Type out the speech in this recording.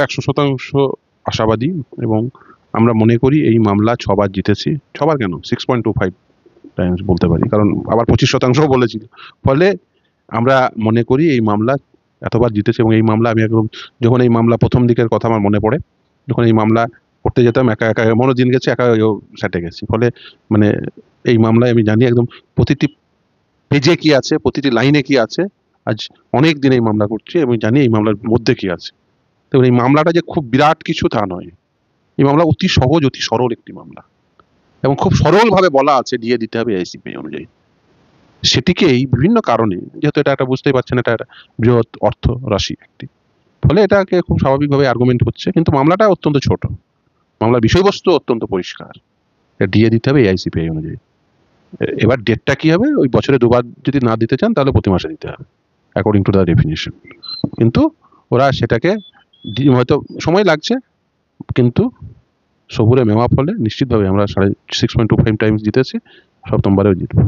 100% আশাবাদী এবং আমরা মনে করি এই মামলা 6 বার জিতেছি। 6 বার কেন 6.25 টাইমস বলতে পারি, কারণ আবার 25% বলেছিল। ফলে আমরা মনে করি এই মামলা এতবার জিতেছে এবং এই মামলা আমি একদম, যখন এই মামলা প্রথম দিকের কথা আমার মনে পড়ে, যখন এই মামলা করতে যেতাম একা একা, এমনও দিন গেছে একা সেটে গেছি। ফলে মানে এই মামলায় আমি জানি একদম প্রতিটি পেজে কি আছে, প্রতিটি লাইনে কি আছে। আজ অনেক দিন এই মামলা করছি এবং জানি এই মামলার মধ্যে কি আছে। তো এই মামলাটা যে খুব বিরাট কিছু তা নয়। এই মামলা অতি সহজ, অতি সরল একটি মামলা এবং খুব সরলভাবে বলা আছে দিয়ে দিতে হবে আইসিপি অনুযায়ী। সেটিকেই বিভিন্ন কারণে, যেহেতু এটা একটা বুঝতেই পারছেন এটা একটা বৃহৎ অর্থ রাশি একটি, ফলে এটাকে খুব স্বাভাবিকভাবে আর্গুমেন্ট হচ্ছে, কিন্তু মামলাটা অত্যন্ত ছোট, মামলার বিষয়বস্তু অত্যন্ত পরিষ্কার। এটা দিয়ে দিতে হবে আইসিপি অনুযায়ী। এবার ডেটটা কি হবে, ওই বছরে দুবার যদি না দিতে চান তাহলে প্রতি মাসে দিতে হবে অ্যাকর্ডিং টু দ্য ডেফিনিশন। কিন্তু ওরা সেটাকে হয়তো সময় লাগছে, কিন্তু সবুরে মেওয়া ফলে নিশ্চিতভাবে আমরা 6.25 টাইমস জিতেছি, সপ্তমবারেও জিতবো।